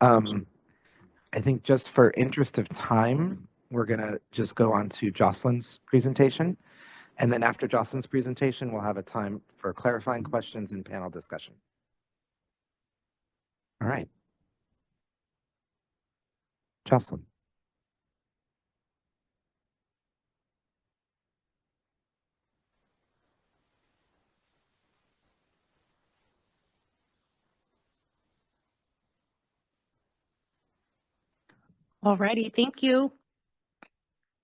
I think just for interest of time, we're going to just go on to Jocelyn's presentation. And then after Jocelyn's presentation, we'll have a time for clarifying questions and panel discussion. All right. Jocelyn. Alrighty, thank you.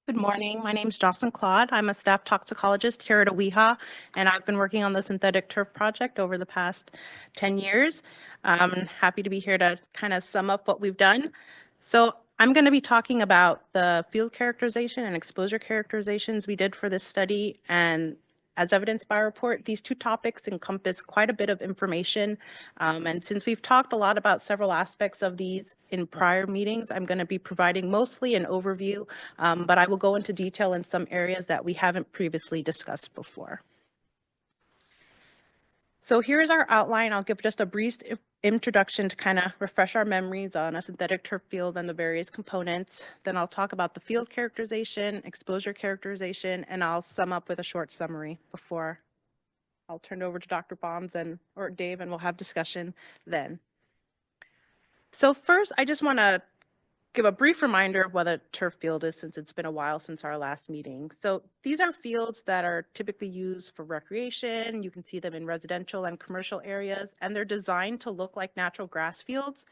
Good morning. My name is Jocelyn Claude. I'm a staff toxicologist here at OEHHA, and I've been working on the synthetic turf project over the past 10 years. I'm happy to be here to kind of sum up what we've done. So I'm going to be talking about the field characterization and exposure characterizations we did for this study, and as evidenced by our report, these two topics encompass quite a bit of information. And since we've talked a lot about several aspects of these in prior meetings, I'm going to be providing mostly an overview, but I will go into detail in some areas that we haven't previously discussed before. So here's our outline. I'll give just a brief introduction to kind of refresh our memories on a synthetic turf field and the various components. Then I'll talk about the field characterization, exposure characterization, and I'll sum up with a short summary before I'll turn it over to Dr. Bonds or Dave, and we'll have discussion then. So first, I just want to give a brief reminder of what a turf field is, since it's been a while since our last meeting. So these are fields that are typically used for recreation. You can see them in residential and commercial areas, and they're designed to look like natural grass fields.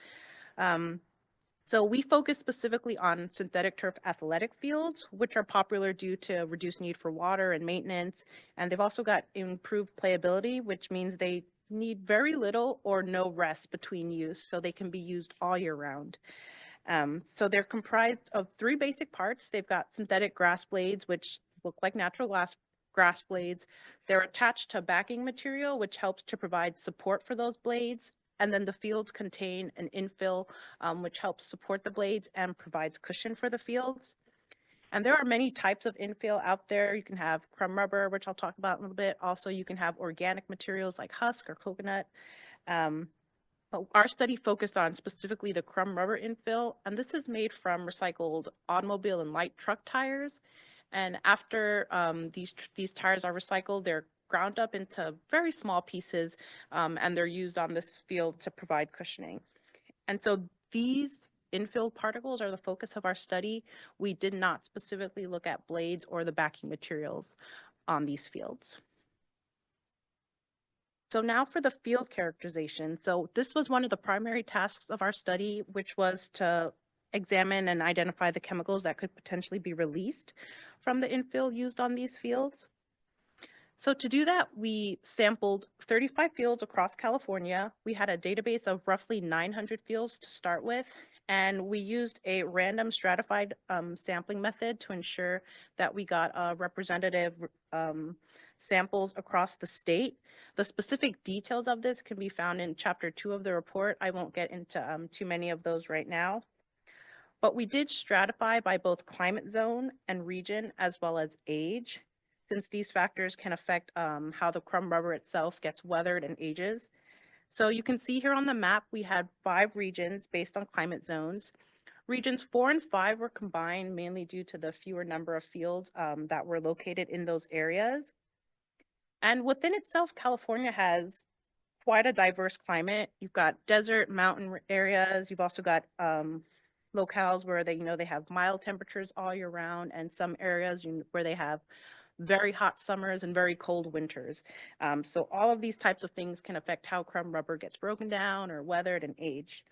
So we focus specifically on synthetic turf athletic fields, which are popular due to reduced need for water and maintenance. And they've also got improved playability, which means they need very little or no rest between use, so they can be used all year round. So they're comprised of three basic parts. They've got synthetic grass blades, which look like natural grass blades. They're attached to backing material, which helps to provide support for those blades. And then the fields contain an infill, which helps support the blades and provides cushion for the fields. And there are many types of infill out there. You can have crumb rubber, which I'll talk about in a little bit. Also, you can have organic materials like husk or coconut. But our study focused on specifically the crumb rubber infill, and this is made from recycled automobile and light truck tires. And after these tires are recycled, they're ground up into very small pieces, and they're used on this field to provide cushioning. And so these infill particles are the focus of our study. We did not specifically look at blades or the backing materials on these fields. So now for the field characterization. So this was one of the primary tasks of our study, which was to examine and identify the chemicals that could potentially be released from the infill used on these fields. So to do that, we sampled 35 fields across California. We had a database of roughly 900 fields to start with, and we used a random stratified sampling method to ensure that we got a representative samples across the state. The specific details of this can be found in chapter 2 of the report. I won't get into too many of those right now. But we did stratify by both climate zone and region, as well as age, since these factors can affect how the crumb rubber itself gets weathered and ages. So you can see here on the map, we had 5 regions based on climate zones. Regions 4 and 5 were combined mainly due to the fewer number of fields that were located in those areas. And within itself, California has quite a diverse climate. You've got desert, mountain areas. You've also got locales where they have mild temperatures all year round, and some areas where they have very hot summers and very cold winters. So all of these types of things can affect how crumb rubber gets broken down or weathered and aged.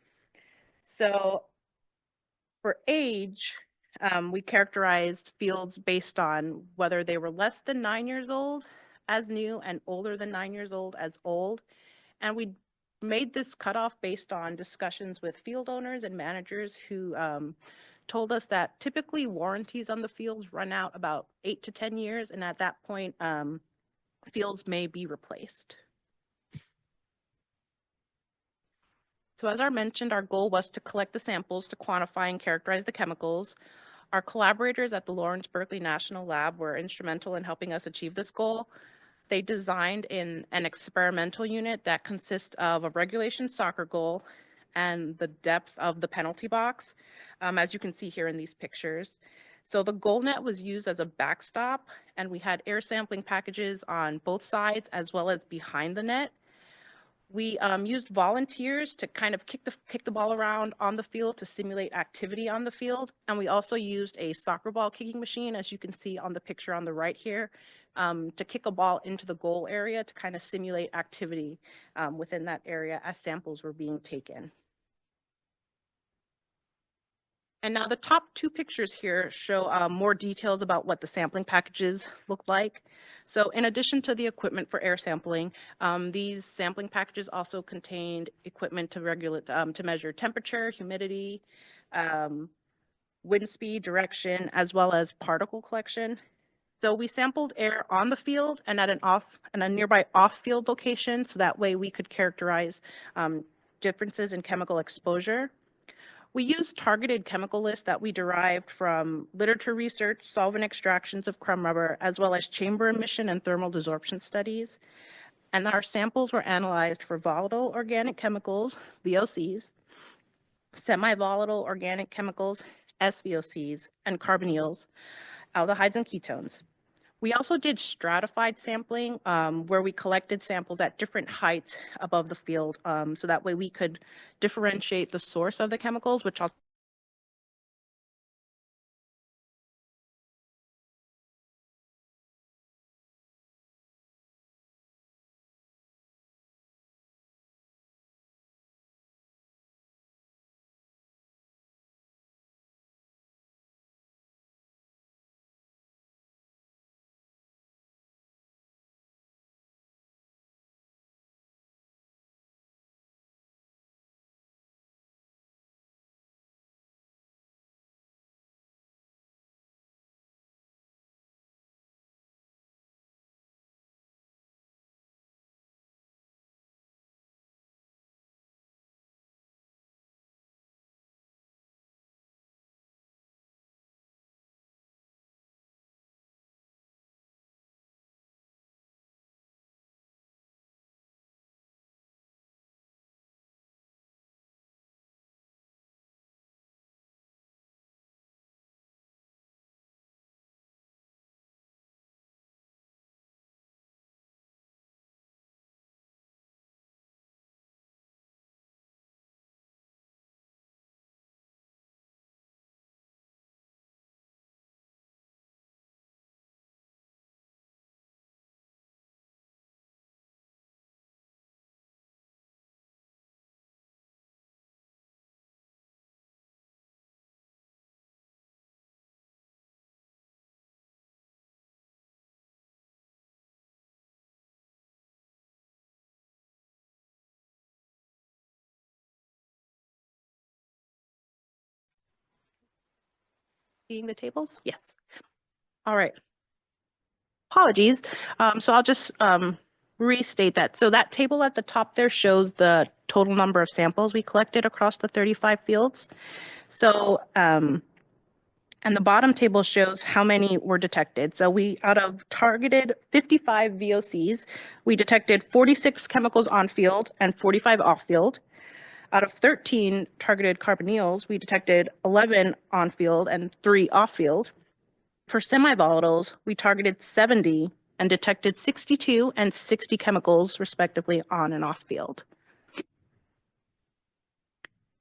So for age, we characterized fields based on whether they were less than 9 years old as new and older than 9 years old as old. And we made this cutoff based on discussions with field owners and managers who told us that typically warranties on the fields run out about 8 to 10 years, and at that point, fields may be replaced. So as I mentioned, our goal was to collect the samples to quantify and characterize the chemicals. Our collaborators at the Lawrence Berkeley National Lab were instrumental in helping us achieve this goal. They designed an experimental unit that consists of a regulation soccer goal, and the depth of the penalty box, as you can see here in these pictures. So the goal net was used as a backstop, and we had air sampling packages on both sides as well as behind the net. We used volunteers to kind of kick the ball around on the field to simulate activity on the field. And we also used a soccer ball kicking machine, as you can see on the picture on the right here, to kick a ball into the goal area to kind of simulate activity within that area as samples were being taken. And now the top two pictures here show more details about what the sampling packages look like. So in addition to the equipment for air sampling, these sampling packages also contained equipment to regulate, to measure temperature, humidity, wind speed, direction, as well as particle collection. So we sampled air on the field and at a nearby off-field location, so that way we could characterize differences in chemical exposure. We used targeted chemical lists that we derived from literature research, solvent extractions of crumb rubber, as well as chamber emission and thermal desorption studies. And our samples were analyzed for volatile organic chemicals, VOCs, semi-volatile organic chemicals, SVOCs, and carbonyls, aldehydes and ketones. We also did stratified sampling where we collected samples at different heights above the field, so that way we could differentiate the source of the chemicals, which I'll seeing the tables? Yes. All right. Apologies. So I'll just restate that. So that table at the top there shows the total number of samples we collected across the 35 fields. So, and the bottom table shows how many were detected. So we, out of targeted 55 VOCs, we detected 46 chemicals on field and 45 off field. Out of 13 targeted carbonyls, we detected 11 on field and 3 off field. For semi-volatiles, we targeted 70 and detected 62 and 60 chemicals, respectively, on and off field.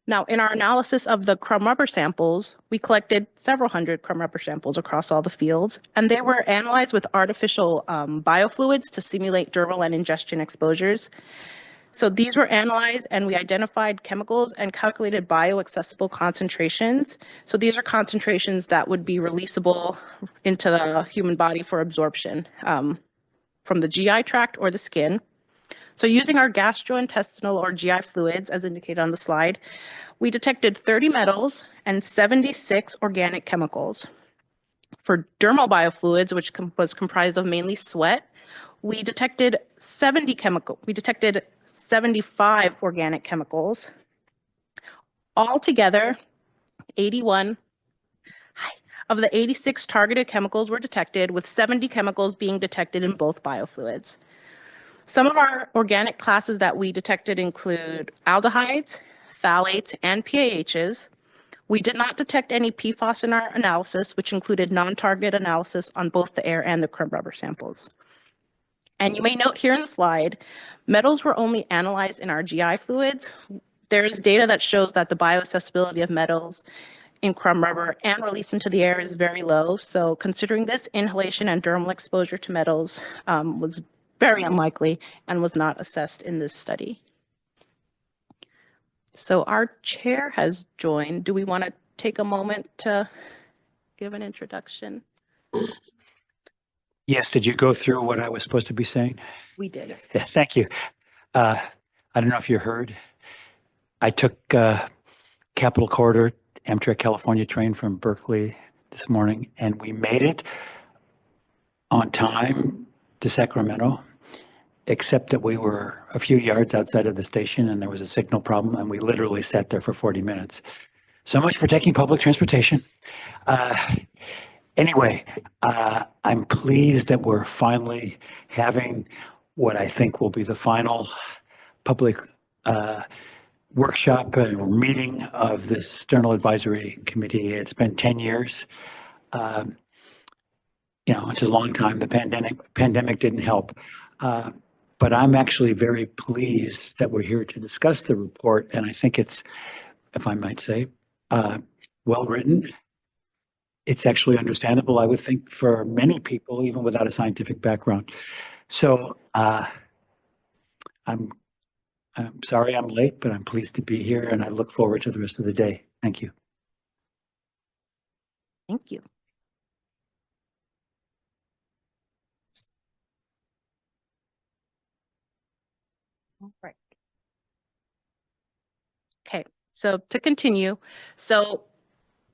Now, in our analysis of the crumb rubber samples, we collected several hundred crumb rubber samples across all the fields, and they were analyzed with artificial biofluids to simulate dermal and ingestion exposures. So these were analyzed and we identified chemicals and calculated bioaccessible concentrations. So these are concentrations that would be releasable into the human body for absorption from the GI tract or the skin. So using our gastrointestinal or GI fluids, as indicated on the slide, we detected 30 metals and 76 organic chemicals. For dermal biofluids, which was comprised of mainly sweat, we detected 75 organic chemicals. Altogether, 81 of the 86 targeted chemicals were detected, with 70 chemicals being detected in both biofluids. Some of our organic classes that we detected include aldehydes, phthalates, and PAHs. We did not detect any PFAS in our analysis, which included non-targeted analysis on both the air and the crumb rubber samples. And you may note here in the slide, metals were only analyzed in our GI fluids. There is data that shows that the bioaccessibility of metals in crumb rubber and release into the air is very low. So considering this, inhalation and dermal exposure to metals was very unlikely and was not assessed in this study. So our chair has joined. Do we want to take a moment to give an introduction? Yes, did you go through what I was supposed to be saying? We did. Yeah, thank you. I don't know if you heard. I took Capital Corridor Amtrak California train from Berkeley this morning, and we made it on time to Sacramento, except that we were a few yards outside of the station and there was a signal problem, and we literally sat there for 40 minutes. So much for taking public transportation. Anyway, I'm pleased that we're finally having what I think will be the final public workshop or meeting of this Sternal Advisory Committee. It's been 10 years. It's a long time. The pandemic didn't help. But I'm actually very pleased that we're here to discuss the report. And I think it's, if I might say, well written. It's actually understandable, I would think, for many people, even without a scientific background. So I'm sorry I'm late, but I'm pleased to be here, and I look forward to the rest of the day. Thank you. Thank you. All right. Okay, so to continue,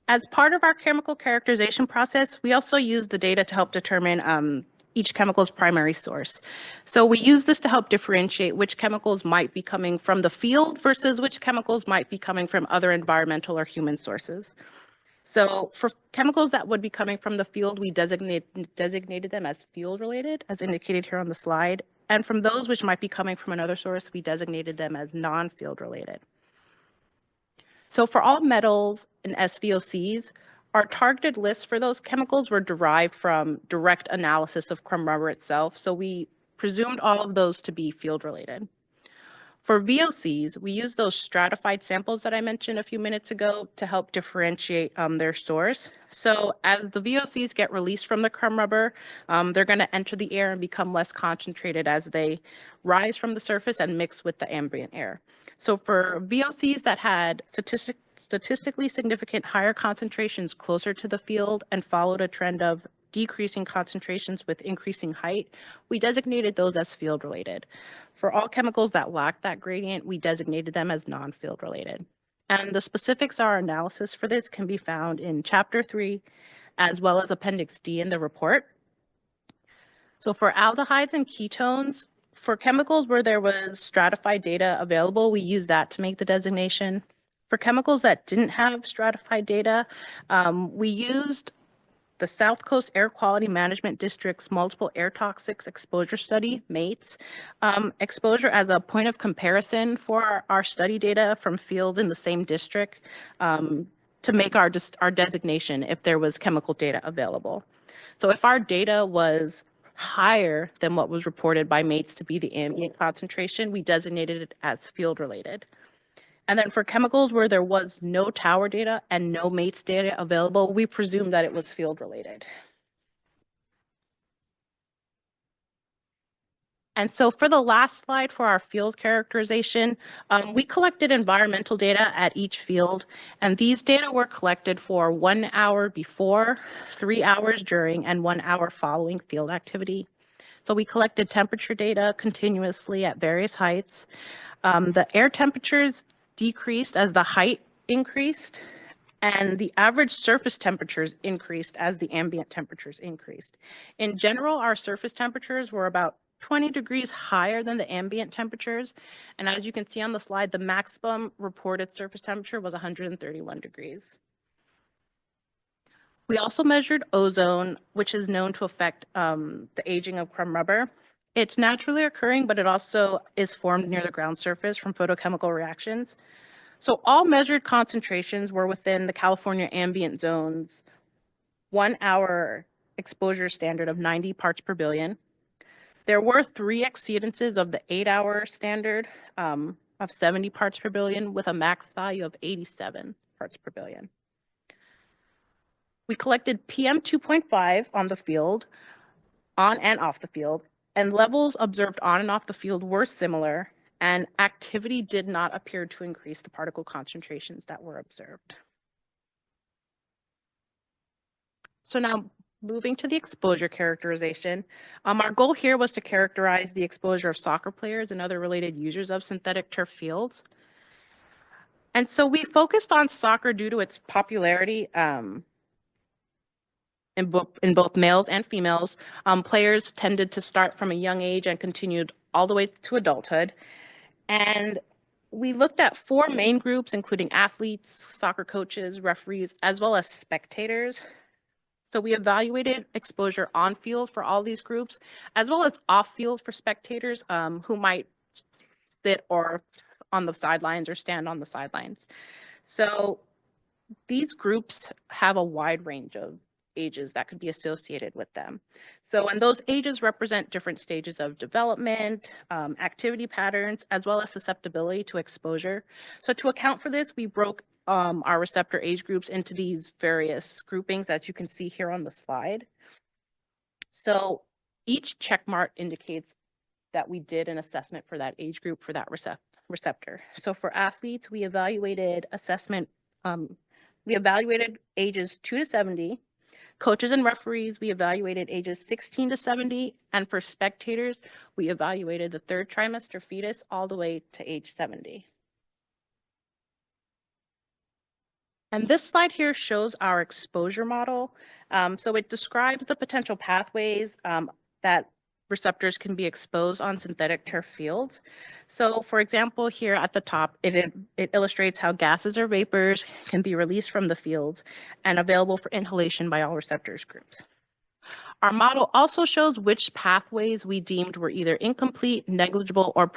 as part of our chemical characterization process, we also use the data to help determine each chemical's primary source. So we use this to help differentiate which chemicals might be coming from the field versus which chemicals might be coming from other environmental or human sources. So for chemicals that would be coming from the field, we designated them as field related, as indicated here on the slide. And from those which might be coming from another source, we designated them as non-field related. So for all metals and SVOCs, our targeted lists for those chemicals were derived from direct analysis of crumb rubber itself. So we presumed all of those to be field related. For VOCs, we use those stratified samples that I mentioned a few minutes ago to help differentiate their source. So as the VOCs get released from the crumb rubber, they're going to enter the air and become less concentrated as they rise from the surface and mix with the ambient air. So for VOCs that had statistically significant higher concentrations closer to the field and followed a trend of decreasing concentrations with increasing height, we designated those as field related. For all chemicals that lacked that gradient, we designated them as non-field related. And the specifics of our analysis for this can be found in Chapter 3, as well as Appendix D in the report. So for aldehydes and ketones, for chemicals where there was stratified data available, we used that to make the designation. For chemicals that didn't have stratified data, we used the South Coast Air Quality Management District's Multiple Air Toxics Exposure Study, MATES, exposure as a point of comparison for our study data from fields in the same district to make our designation if there was chemical data available. So if our data was higher than what was reported by MATES to be the ambient concentration, we designated it as field related. And then for chemicals where there was no tower data and no MATES data available, we presume that it was field related. And so for the last slide for our field characterization, we collected environmental data at each field, and these data were collected for 1 hour before, 3 hours during, and 1 hour following field activity. So we collected temperature data continuously at various heights. The air temperatures decreased as the height increased, and the average surface temperatures increased as the ambient temperatures increased. In general, our surface temperatures were about 20 degrees higher than the ambient temperatures. And as you can see on the slide, the maximum reported surface temperature was 131 degrees. We also measured ozone, which is known to affect the aging of crumb rubber. It's naturally occurring, but it also is formed near the ground surface from photochemical reactions. So all measured concentrations were within the California ambient zone's 1 hour exposure standard of 90 parts per billion. There were 3 exceedances of the 8-hour standard of 70 parts per billion with a max value of 87 parts per billion. We collected PM 2.5 on the field, on and off the field, and levels observed on and off the field were similar, and activity did not appear to increase the particle concentrations that were observed. So now moving to the exposure characterization, our goal here was to characterize the exposure of soccer players and other related users of synthetic turf fields. And so we focused on soccer due to its popularity in both males and females. Players tended to start from a young age and continued all the way to adulthood. And we looked at 4 main groups, including athletes, soccer coaches, referees, as well as spectators. So we evaluated exposure on field for all these groups, as well as off field for spectators who might sit or on the sidelines or stand on the sidelines. So these groups have a wide range of ages that could be associated with them. So, and those ages represent different stages of development, activity patterns, as well as susceptibility to exposure. So to account for this, we broke our receptor age groups into these various groupings, as you can see here on the slide. So each check mark indicates that we did an assessment for that age group for that receptor. So for athletes, we evaluated ages 2 to 70. Coaches and referees, we evaluated ages 16 to 70. And for spectators, we evaluated the 3rd trimester fetus all the way to age 70. And this slide here shows our exposure model. So it describes the potential pathways that receptors can be exposed on synthetic turf fields. So for example, here at the top, it illustrates how gases or vapors can be released from the fields and available for inhalation by all receptors groups. Our model also shows which pathways we deemed were either incomplete, negligible, or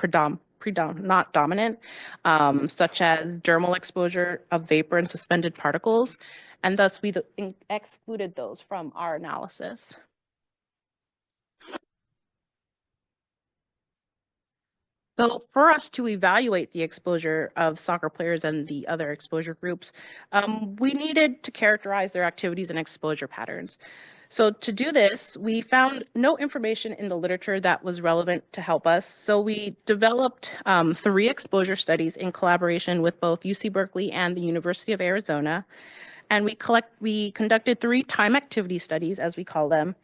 not dominant, such as dermal exposure of vapor and suspended particles, and thus we excluded those from our analysis. So for us to evaluate the exposure of soccer players and the other exposure groups, we needed to characterize their activities and exposure patterns. So to do this, we found no information in the literature that was relevant to help us. So we developed 3 exposure studies in collaboration with both UC Berkeley and the University of Arizona. And we conducted 3 time activity studies, as we call them.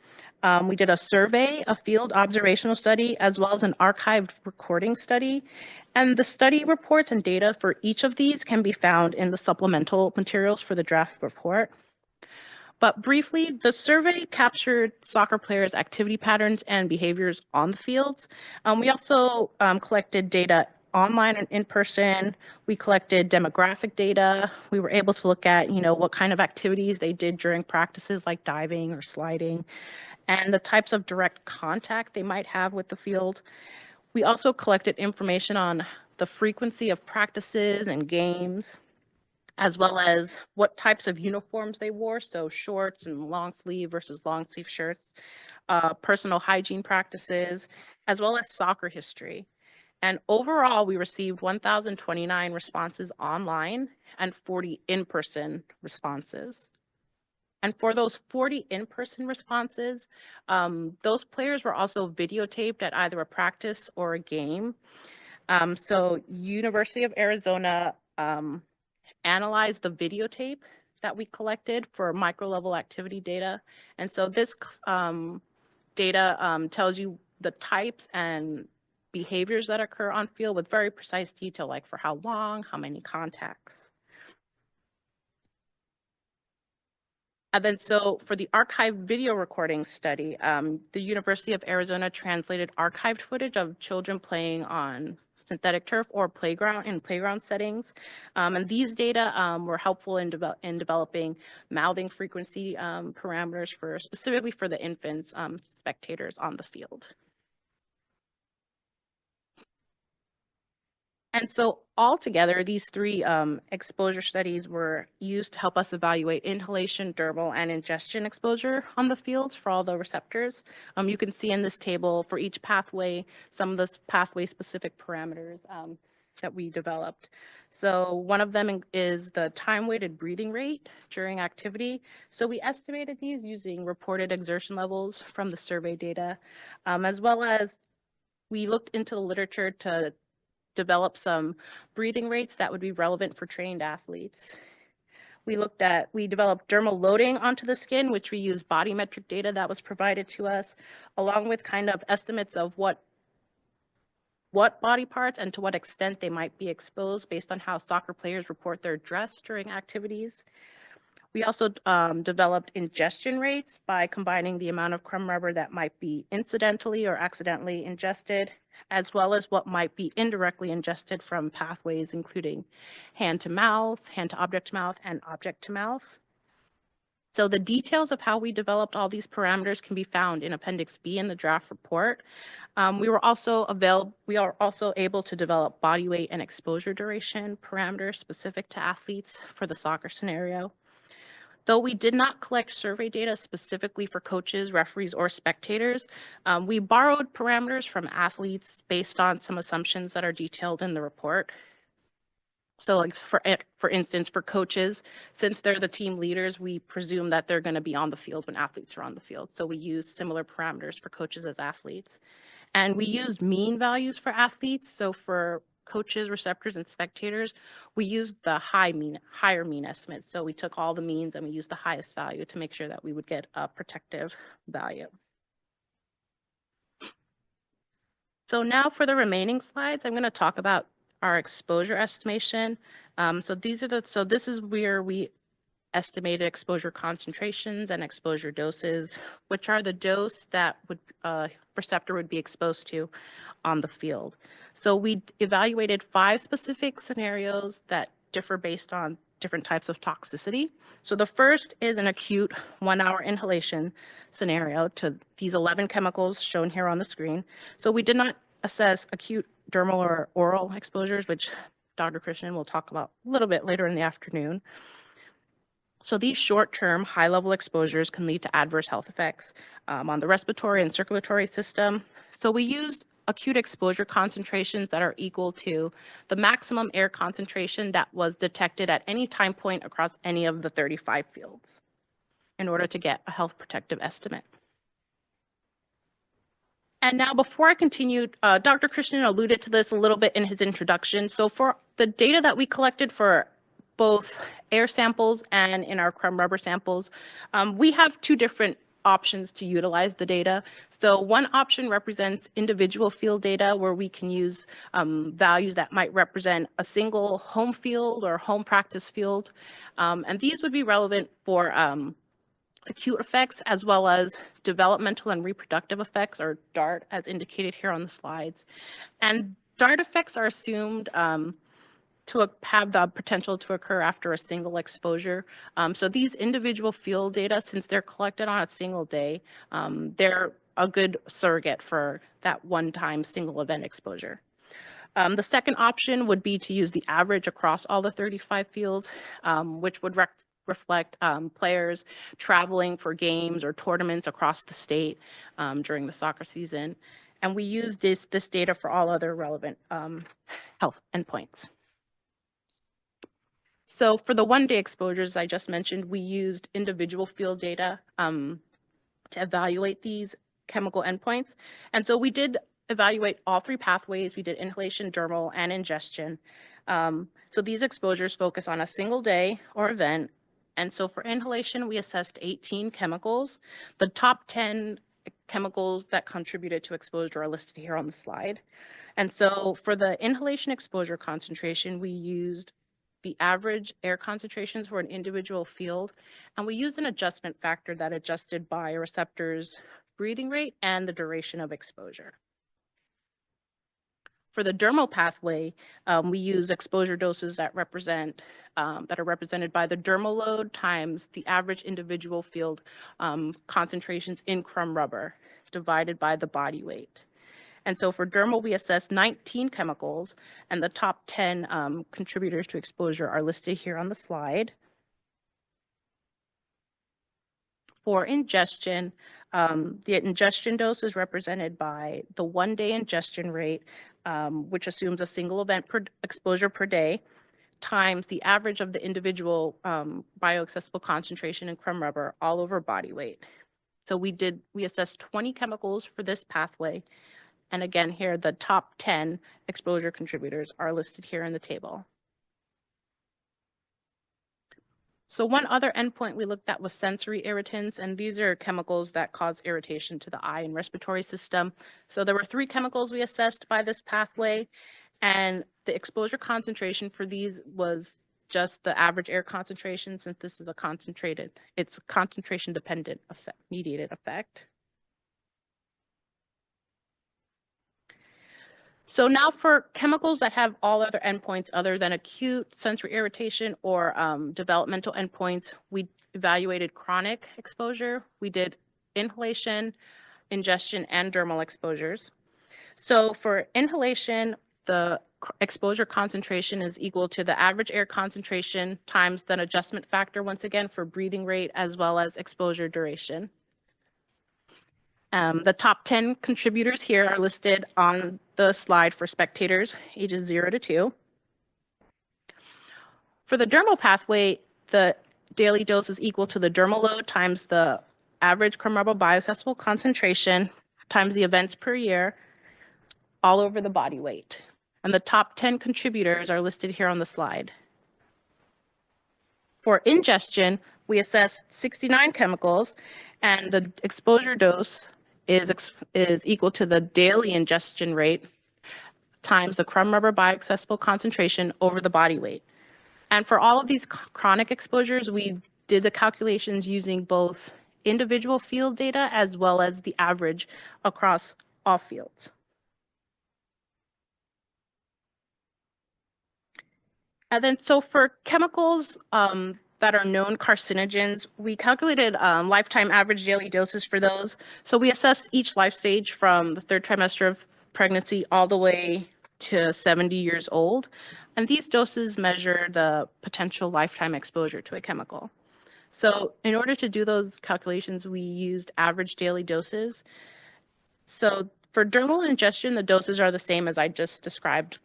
We did a survey, a field observational study, as well as an archived recording study. And the study reports and data for each of these can be found in the supplemental materials for the draft report. But briefly, the survey captured soccer players' activity patterns and behaviors on the fields. We also collected data online and in person. We collected demographic data. We were able to look at, what kind of activities they did during practices like diving or sliding, and the types of direct contact they might have with the field. We also collected information on the frequency of practices and games, as well as what types of uniforms they wore, so shorts and long sleeve versus long sleeve shirts, personal hygiene practices, as well as soccer history. And overall, we received 1,029 responses online and 40 in-person responses. And for those 40 in-person responses, those players were also videotaped at either a practice or a game. So University of Arizona analyzed the videotape that we collected for micro-level activity data. And so this data tells you the types and behaviors that occur on field with very precise detail, like for how long, how many contacts. And then so for the archived video recording study, the University of Arizona translated archived footage of children playing on synthetic turf or playground settings. And these data were helpful in developing mouthing frequency parameters specifically for the infants spectators on the field. And so altogether, these three exposure studies were used to help us evaluate inhalation, dermal, and ingestion exposure on the fields for all the receptors. You can see in this table for each pathway, some of the pathway-specific parameters that we developed. So one of them is the time-weighted breathing rate during activity. So we estimated these using reported exertion levels from the survey data, as well as we looked into the literature to develop some breathing rates that would be relevant for trained athletes. We developed dermal loading onto the skin, which we used body metric data that was provided to us, along with kind of estimates of what body parts and to what extent they might be exposed based on how soccer players report their dress during activities. We also developed ingestion rates by combining the amount of crumb rubber that might be incidentally or accidentally ingested, as well as what might be indirectly ingested from pathways, including hand to mouth, hand to mouth, and object to mouth. So the details of how we developed all these parameters can be found in Appendix B in the draft report. We are also able to develop body weight and exposure duration parameters specific to athletes for the soccer scenario. Though we did not collect survey data specifically for coaches, referees, or spectators, we borrowed parameters from athletes based on some assumptions that are detailed in the report. So like for instance, for coaches, since they're the team leaders, we presume that they're going to be on the field when athletes are on the field. So we use similar parameters for coaches as athletes. And we used mean values for athletes. So for coaches, receptors, and spectators, we used the higher mean estimates. So we took all the means and we used the highest value to make sure that we would get a protective value. So now for the remaining slides, I'm going to talk about our exposure estimation. So this is where we estimated exposure concentrations and exposure doses, which are the dose that receptor would be exposed to on the field. So we evaluated 5 specific scenarios that differ based on different types of toxicity. So the first is an acute 1-hour inhalation scenario to these 11 chemicals shown here on the screen. So we did not assess acute dermal or oral exposures, which Dr. Krishnan will talk about a little bit later in the afternoon. So these short-term high-level exposures can lead to adverse health effects on the respiratory and circulatory system. So we used acute exposure concentrations that are equal to the maximum air concentration that was detected at any time point across any of the 35 fields in order to get a health protective estimate. And now before I continue, Dr. Krishnan alluded to this a little bit in his introduction. So for the data that we collected for both air samples and in our crumb rubber samples, we have 2 different options to utilize the data. So one option represents individual field data where we can use values that might represent a single home field or home practice field. And these would be relevant for acute effects as well as developmental and reproductive effects, or DART, as indicated here on the slides. And DART effects are assumed to have the potential to occur after a single exposure. So these individual field data, since they're collected on a single day, they're a good surrogate for that one-time single event exposure. The second option would be to use the average across all the 35 fields, which would reflect players traveling for games or tournaments across the state during the soccer season. And we use this data for all other relevant health endpoints. So for the one-day exposures I just mentioned, we used individual field data to evaluate these chemical endpoints. And so we did evaluate all 3 pathways. We did inhalation, dermal, and ingestion. So these exposures focus on a single day or event. And so for inhalation, we assessed 18 chemicals. The top 10 chemicals that contributed to exposure are listed here on the slide. And so for the inhalation exposure concentration, we used the average air concentrations for an individual field, and we used an adjustment factor that adjusted by a receptor's breathing rate and the duration of exposure. For the dermal pathway, we use exposure doses that are represented by the dermal load times the average individual field concentrations in crumb rubber divided by the body weight. And so for dermal, we assessed 19 chemicals, and the top 10 contributors to exposure are listed here on the slide. For ingestion, the ingestion dose is represented by the one-day ingestion rate, which assumes a single event per exposure per day, times the average of the individual bioaccessible concentration in crumb rubber all over body weight. So we assessed 20 chemicals for this pathway. And again, here, the top 10 exposure contributors are listed here in the table. So one other endpoint we looked at was sensory irritants, and these are chemicals that cause irritation to the eye and respiratory system. So there were 3 chemicals we assessed by this pathway, and the exposure concentration for these was just the average air concentration, since this is it's a concentration dependent mediated effect. So now for chemicals that have all other endpoints other than acute sensory irritation or developmental endpoints, we evaluated chronic exposure. We did inhalation, ingestion, and dermal exposures. So for inhalation, the exposure concentration is equal to the average air concentration times the adjustment factor, once again, for breathing rate as well as exposure duration. The top 10 contributors here are listed on the slide for spectators ages 0 to 2. For the dermal pathway, the daily dose is equal to the dermal load times the average crumb rubber bioaccessible concentration times the events per year all over the body weight. And the top 10 contributors are listed here on the slide. For ingestion, we assessed 69 chemicals, and the exposure dose is equal to the daily ingestion rate times the crumb rubber bioaccessible concentration over the body weight. And for all of these chronic exposures, we did the calculations using both individual field data as well as the average across all fields. And then so for chemicals that are known carcinogens, we calculated lifetime average daily doses for those. So we assessed each life stage from the 3rd trimester of pregnancy all the way to 70 years old. And these doses measure the potential lifetime exposure to a chemical. So in order to do those calculations, we used average daily doses. So for dermal ingestion, the doses are the same as I just described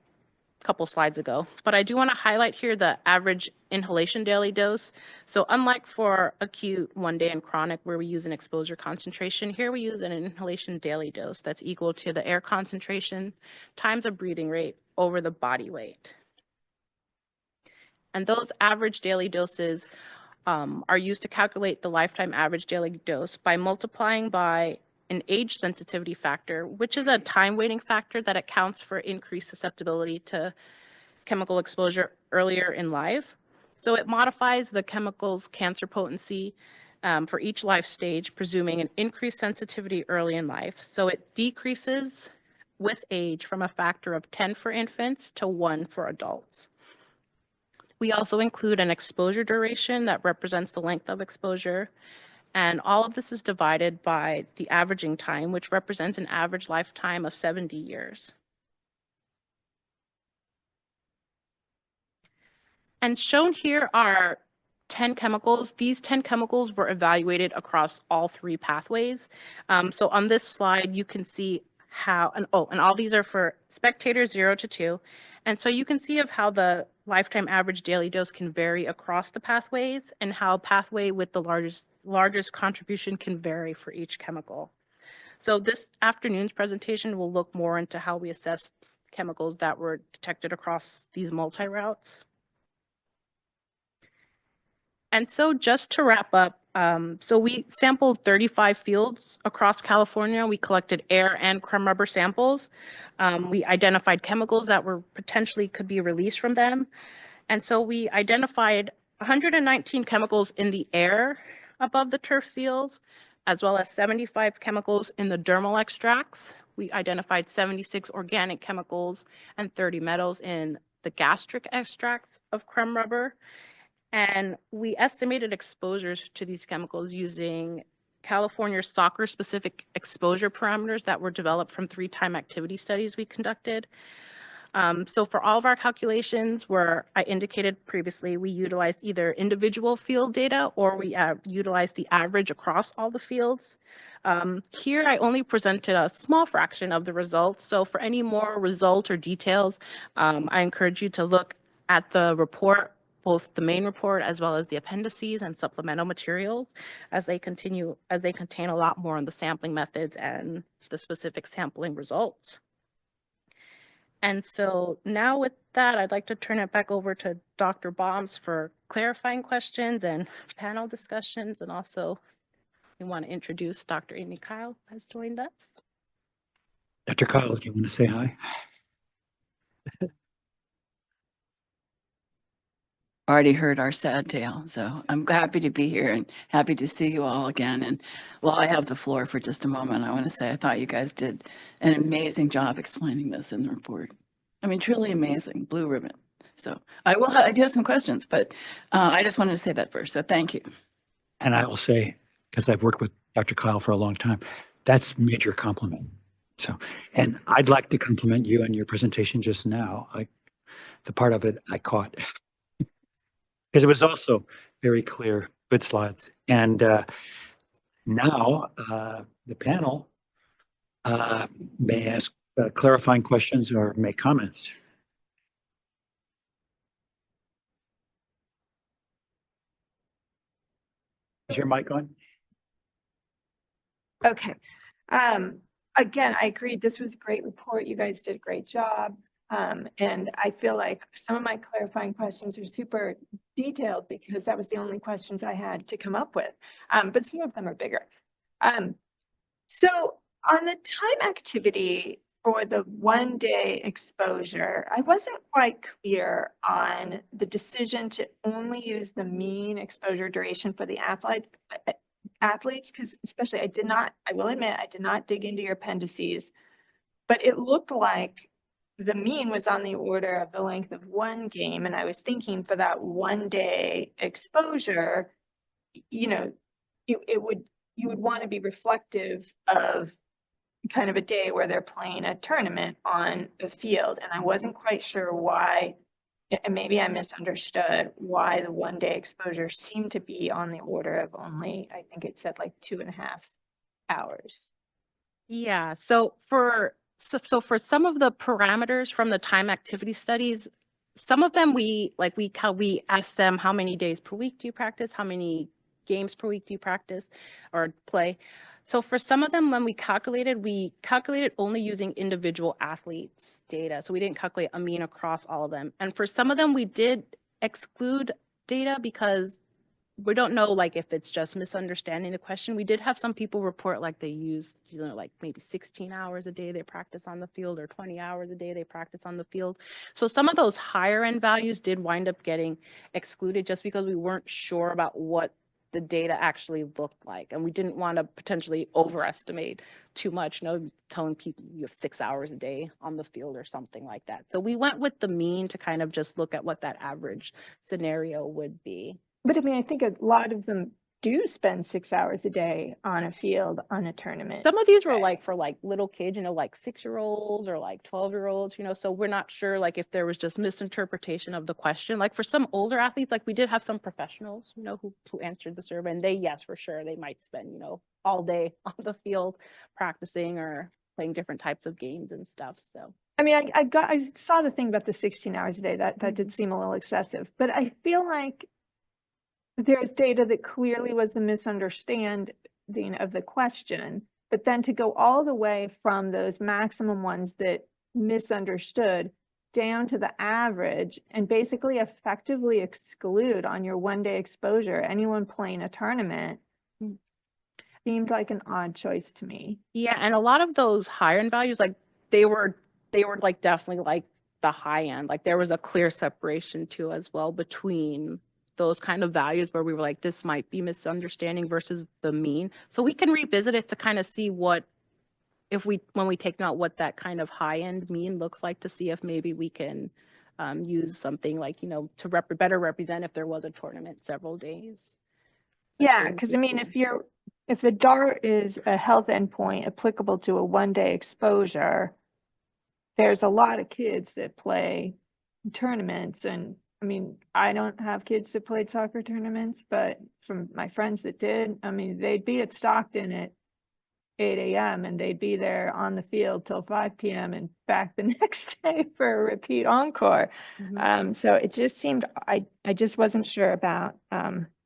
couple slides ago, but I do want to highlight here the average inhalation daily dose. So unlike for acute, one-day, and chronic where we use an exposure concentration, here we use an inhalation daily dose that's equal to the air concentration times a breathing rate over the body weight. And those average daily doses are used to calculate the lifetime average daily dose by multiplying by an age sensitivity factor, which is a time weighting factor that accounts for increased susceptibility to chemical exposure earlier in life. So it modifies the chemical's cancer potency for each life stage, presuming an increased sensitivity early in life. So it decreases with age from a factor of 10 for infants to 1 for adults. We also include an exposure duration that represents the length of exposure. And all of this is divided by the averaging time, which represents an average lifetime of 70 years. And shown here are 10 chemicals. These 10 chemicals were evaluated across all 3 pathways. So on this slide, you can see how, and all these are for spectators 0 to 2. And so you can see of how the lifetime average daily dose can vary across the pathways and how pathway with the largest contribution can vary for each chemical. So this afternoon's presentation will look more into how we assess chemicals that were detected across these multi-routes. And so just to wrap up, so we sampled 35 fields across California. We collected air and crumb rubber samples. We identified chemicals that were potentially could be released from them. And so we identified 119 chemicals in the air above the turf fields, as well as 75 chemicals in the dermal extracts. We identified 76 organic chemicals and 30 metals in the gastric extracts of crumb rubber. And we estimated exposures to these chemicals using California soccer specific exposure parameters that were developed from 3 time activity studies we conducted. So for all of our calculations, where I indicated previously, we utilized either individual field data or we utilized the average across all the fields. Here, I only presented a small fraction of the results. So for any more results or details, I encourage you to look at the report, both the main report as well as the appendices and supplemental materials, as they contain a lot more on the sampling methods and the specific sampling results. And so now with that, I'd like to turn it back over to Dr. Bombs for clarifying questions and panel discussions. And also we want to introduce Dr. Amy Kyle has joined us. Dr. Kyle, do you want to say hi? Already heard our sad tale, so I'm happy to be here and happy to see you all again. And while I have the floor for just a moment, I want to say I thought you guys did an amazing job explaining this in the report. I mean, truly amazing, blue ribbon. So I do have some questions, but I just wanted to say that first. So thank you. And I will say, because I've worked with Dr. Kyle for a long time, that's a major compliment. So, and I'd like to compliment you on your presentation just now. The part of it I caught. Because it was also very clear, good slides. And now the panel may ask clarifying questions or make comments. Is your mic on? Okay. Again, I agree. This was a great report. You guys did a great job. And I feel like some of my clarifying questions are super detailed because that was the only questions I had to come up with. But some of them are bigger. So on the time activity for the 1-day exposure, I wasn't quite clear on the decision to only use the mean exposure duration for the athletes, because especially I will admit, I did not dig into your appendices, but it looked like the mean was on the order of the length of 1 game. And I was thinking for that 1-day exposure, you would want to be reflective of kind of a day where they're playing a tournament on a field. And I wasn't quite sure why, and maybe I misunderstood why the 1-day exposure seemed to be on the order of only, I think it said like 2.5 hours. Yeah, so for some of the parameters from the time activity studies, some of them we asked them how many days per week do you practice, how many games per week do you practice or play. So for some of them, when we calculated only using individual athletes' data. So we didn't calculate a mean across all of them. And for some of them, we did exclude data because we don't know like if it's just misunderstanding the question. We did have some people report like they used, like maybe 16 hours a day they practice on the field or 20 hours a day they practice on the field. So some of those higher end values did wind up getting excluded just because we weren't sure about what the data actually looked like. And we didn't want to potentially overestimate too much, telling people you have 6 hours a day on the field or something like that. So we went with the mean to kind of just look at what that average scenario would be. But I mean, I think a lot of them do spend 6 hours a day on a field on a tournament. Some of these were like for like little kids, like 6-year-olds or like 12-year-olds, so we're not sure like if there was just misinterpretation of the question. Like for some older athletes, like we did have some professionals, who answered the survey, and yes, for sure, they might spend, all day on the field practicing or playing different types of games and stuff. So I mean, I saw the thing about the 16 hours a day. That did seem a little excessive, but I feel like there's data that clearly was the misunderstanding of the question, but then to go all the way from those maximum ones that misunderstood down to the average and basically effectively exclude on your 1-day exposure anyone playing a tournament seemed like an odd choice to me. Yeah, and a lot of those higher end values, like they were like definitely like the high end. Like there was a clear separation too as well between those kind of values where we were like, this might be misunderstanding versus the mean. So we can revisit it to kind of see when we take note what that kind of high end mean looks like, to see if maybe we can use something like, to better represent if there was a tournament several days. Yeah, because I mean, if if the DART is a health endpoint applicable to a one-day exposure, there's a lot of kids that play tournaments, and I mean, I don't have kids that played soccer tournaments, but from my friends that did, I mean, they'd be at Stockton at 8 a.m. and they'd be there on the field till 5 p.m. and back the next day for a repeat encore. So it just seemed, I just wasn't sure about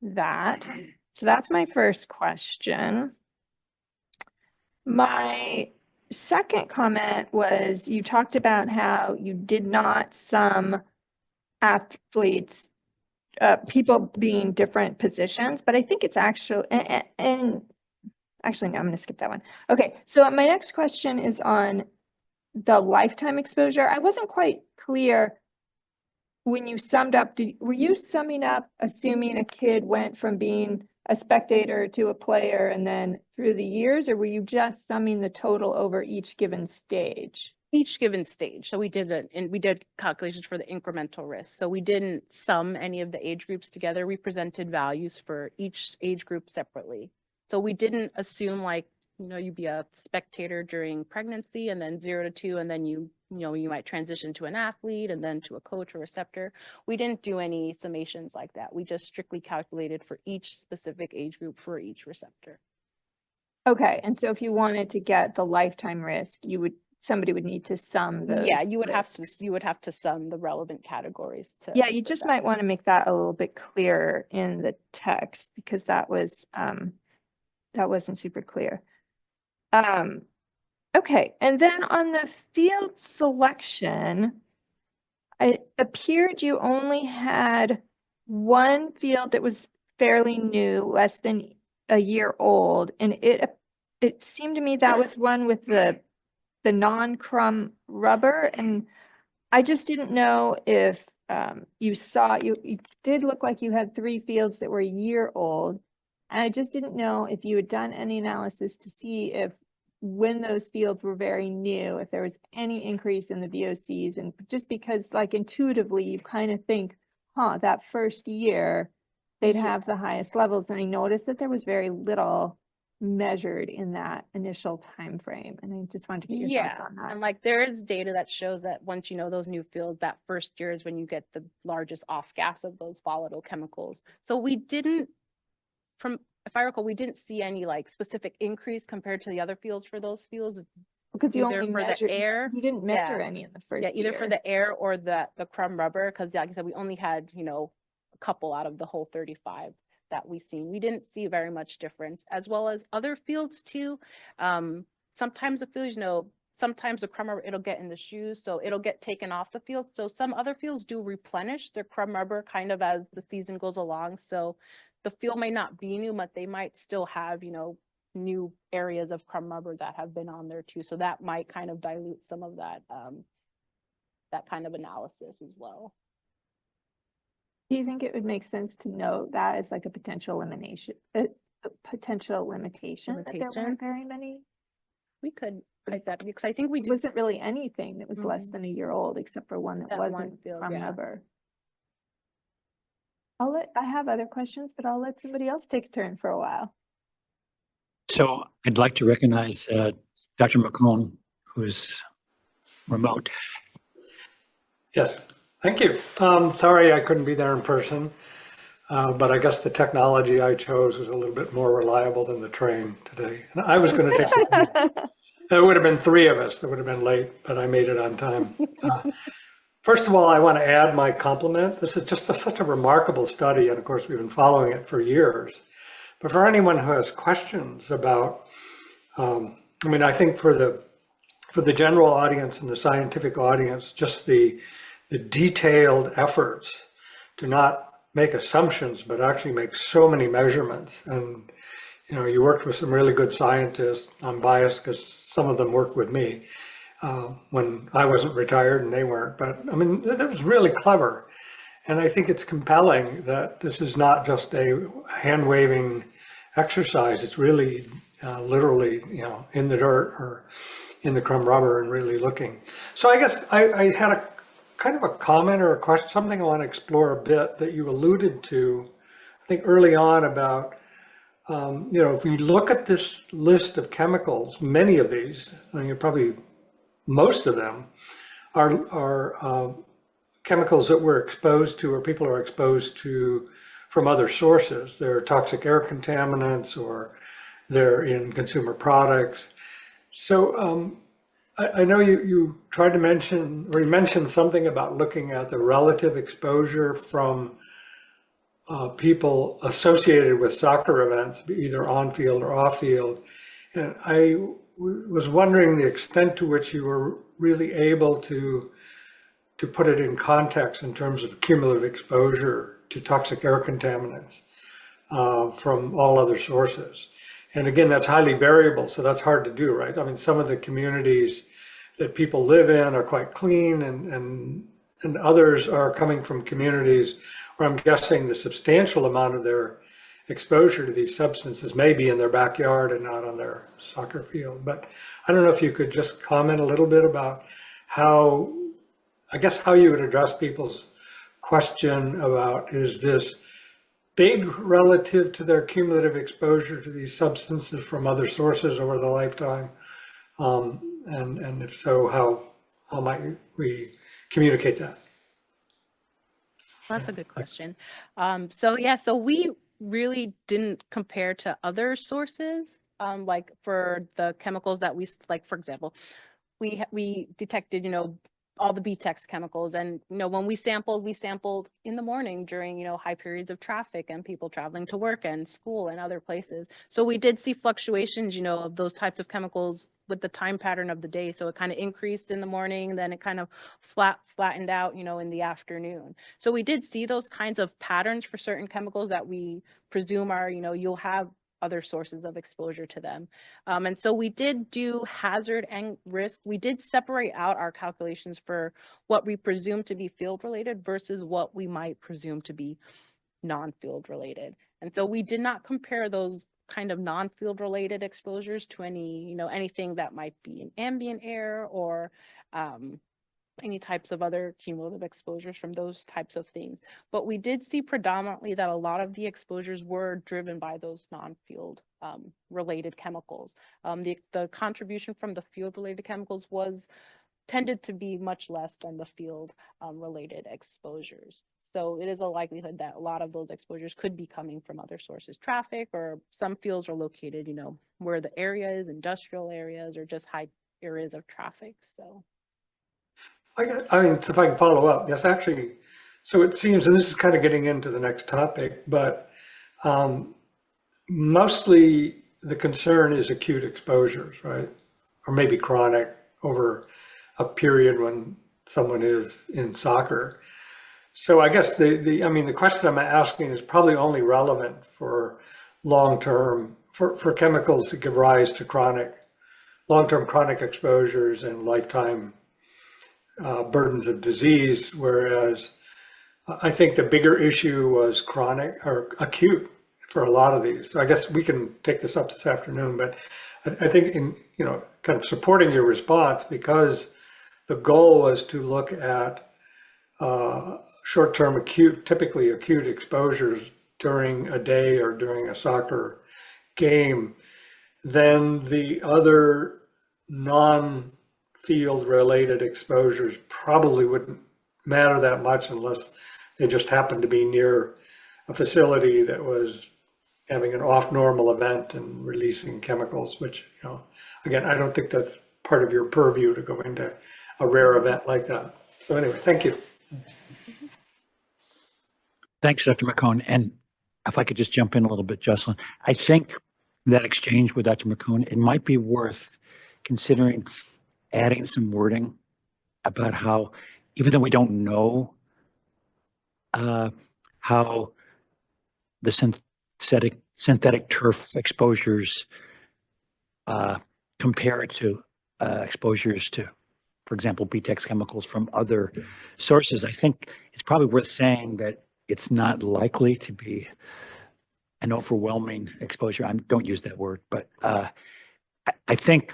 that. So that's my first question. My second comment was, you talked about how you did not sum athletes, people being different positions, but I think it's actually, and actually, no, I'm going to skip that one. Okay, so my next question is on the lifetime exposure. I wasn't quite clear when you summed up, were you summing up assuming a kid went from being a spectator to a player and then through the years, or were you just summing the total over each given stage? Each given stage. So we did calculations for the incremental risk. So we didn't sum any of the age groups together. We presented values for each age group separately. So we didn't assume like, you'd be a spectator during pregnancy and then 0 to 2, and then you might transition to an athlete and then to a coach or receptor. We didn't do any summations like that. We just strictly calculated for each specific age group for each receptor. Okay, and so if you wanted to get the lifetime risk, somebody would need to sum those. Yeah, you would risks. have to sum the relevant categories to. Yeah, you just might want to make that a little bit clearer in the text, because that wasn't super clear. Okay, and then on the field selection, it appeared you only had one field that was fairly new, less than a year old, and it seemed to me that was one with the non-crumb rubber, and I just didn't know if you did look like you had 3 fields that were a year old, and I just didn't know if you had done any analysis to see if when those fields were very new, if there was any increase in the VOCs, and just because like intuitively you kind of think, that first year they'd have the highest levels, and I noticed that there was very little measured in that initial time frame, and I just wanted to get your thoughts on that. And like there is data that shows that once those new fields, that first year is when you get the largest off gas of those volatile chemicals. So we didn't, if I recall, we didn't see any like specific increase compared to the other fields for those fields. Because you only for measured, the air. you didn't measure any in the first either year. for the air or the crumb rubber, because like I said, we only had a couple out of the whole 35 that we seen. We didn't see very much difference, as well as other fields too. Sometimes the fields, sometimes the crumb rubber, it'll get in the shoes, so it'll get taken off the field. So some other fields do replenish their crumb rubber kind of as the season goes along. So the field may not be new, but they might still have, new areas of crumb rubber that have been on there too. So that might kind of dilute some of that, that kind of analysis as well. Do you think it would make sense to note that as like a potential elimination, a potential limitation that there weren't very many? We could write that, because I think we wasn't really anything that was less than a year old, except for one that wasn't from rubber. I have other questions, but I'll let somebody else take a turn for a while. So I'd like to recognize Dr. McCone, who's remote. Yes, thank you. Sorry I couldn't be there in person, but I guess the technology I chose was a little bit more reliable than the train today. And I was going to take there would have been 3 of us that would have been late, but I made it on time. First of all, I want to add my compliment. This is just such a remarkable study, and of course we've been following it for years. But for anyone who has questions about, I think for the general audience and the scientific audience, just the detailed efforts to not make assumptions, but actually make so many measurements. And, you worked with some really good scientists. I'm biased because some of them worked with me when I wasn't retired and they weren't. But that was really clever. And I think it's compelling that this is not just a hand-waving exercise. It's really literally, in the dirt or in the crumb rubber and really looking. So I guess I had a kind of a comment or a question, something I want to explore a bit that you alluded to, I think early on, about if we look at this list of chemicals, many of these, I mean, probably most of them are chemicals that we're exposed to or people are exposed to from other sources. They're toxic air contaminants or they're in consumer products. So I know you tried to mention, or you mentioned something about looking at the relative exposure from people associated with soccer events, either on field or off field. And I was wondering the extent to which you were really able to put it in context in terms of cumulative exposure to toxic air contaminants from all other sources. And again, that's highly variable, so that's hard to do, right? I mean, some of the communities that people live in are quite clean and others are coming from communities where I'm guessing the substantial amount of their exposure to these substances may be in their backyard and not on their soccer field. But I don't know if you could just comment a little bit about how you would address people's question about, is this big relative to their cumulative exposure to these substances from other sources over the lifetime? And if so, how might we communicate that? That's a good question. So we really didn't compare to other sources, like for the chemicals that like, for example, we detected, all the BTEX chemicals, and when we sampled in the morning during high periods of traffic and people traveling to work and school and other places. So we did see fluctuations of those types of chemicals with the time pattern of the day. So it kind of increased in the morning, then it kind of flattened out in the afternoon. So we did see those kinds of patterns for certain chemicals that we presume are you'll have other sources of exposure to them. And so we did do hazard and risk. We did separate out our calculations for what we presume to be field related versus what we might presume to be non-field related. And so we did not compare those kind of non-field related exposures to any, anything that might be in ambient air or any types of other cumulative exposures from those types of things. But we did see predominantly that a lot of the exposures were driven by those non-field related chemicals. The contribution from the field related chemicals tended to be much less than the field related exposures. So it is a likelihood that a lot of those exposures could be coming from other sources, traffic, or some fields are located, where the area is, industrial areas, or just high areas of traffic. So. I mean, if I can follow up, yes, actually, so it seems, and this is kind of getting into the next topic, but mostly the concern is acute exposures, right? Or maybe chronic over a period when someone is in soccer. So I guess the question I'm asking is probably only relevant for long-term, for chemicals that give rise to long-term chronic exposures and lifetime burdens of disease, whereas I think the bigger issue was chronic or acute for a lot of these. So I guess we can take this up this afternoon, but I think in, kind of supporting your response, because the goal was to look at short-term typically acute exposures during a day or during a soccer game, then the other non-field related exposures probably wouldn't matter that much unless they just happened to be near a facility that was having an off-normal event and releasing chemicals, which, again, I don't think that's part of your purview to go into a rare event like that. So anyway, thank you. Thanks, Dr. McCone. And if I could just jump in a little bit, Jocelyn, I think that exchange with Dr. McCone, it might be worth considering adding some wording about how, even though we don't know how the synthetic turf exposures compare to exposures to, for example, BTEX chemicals from other sources, I think it's probably worth saying that it's not likely to be an overwhelming exposure. Don't use that word, but I think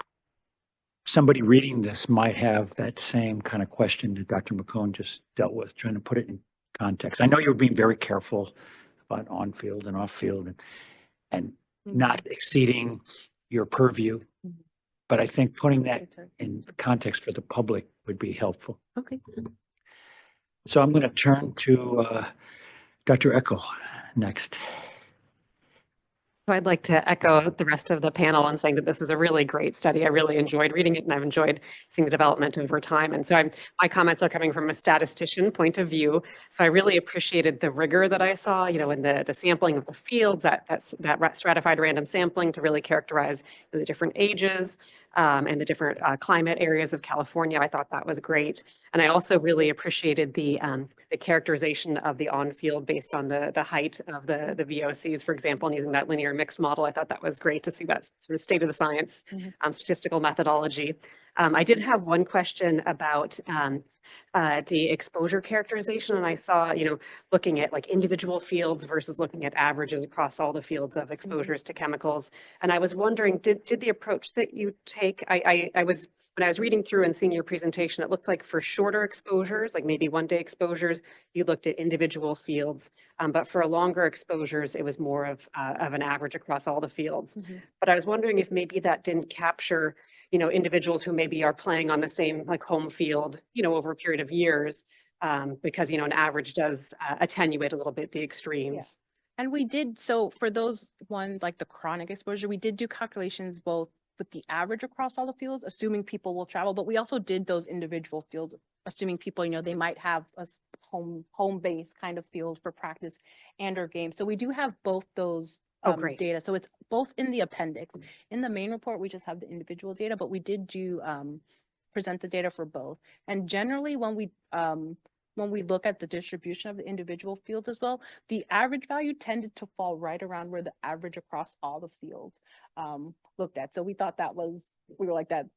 somebody reading this might have that same kind of question that Dr. McCone just dealt with, trying to put it in context. I know you're being very careful about on-field and off-field, and not exceeding your purview. Mhm. But I think putting that in context for the public would be helpful. Okay. So I'm going to turn to Dr. Eckel next. So I'd like to echo the rest of the panel in saying that this was a really great study. I really enjoyed reading it and I've enjoyed seeing the development over time. And so my comments are coming from a statistician point of view. So I really appreciated the rigor that I saw, you know, in the sampling of the fields, that stratified random sampling to really characterize the different ages and the different climate areas of California. I thought that was great. And I also really appreciated the characterization of the on-field based on the height of the VOCs, for example, and using that linear mixed model. I thought that was great to see that sort of state of the science statistical methodology. I did have one question about the exposure characterization, and I saw, you know, looking at like individual fields versus looking at averages across all the fields of exposures to chemicals. And I was wondering, did the approach that you take, when I was reading through and seeing your presentation, it looked like for shorter exposures, like maybe 1-day exposures, you looked at individual fields, but for longer exposures, it was more of an average across all the fields. But I was wondering if maybe that didn't capture, you know, individuals who maybe are playing on the same like home field, you know, over a period of years, because, you know, an average does attenuate a little bit the extremes. Yeah. And we did, so for those ones like the chronic exposure, we did do calculations both with the average across all the fields, assuming people will travel, but we also did those individual fields, assuming people, you know, they might have a home base kind of field for practice and or game. So we do have both those Great. data. So it's both in the appendix. In the main report, we just have the individual data, but we did do present the data for both. And generally when we look at the distribution of the individual fields as well, the average value tended to fall right around where the average across all the fields looked at. So we thought we were like, that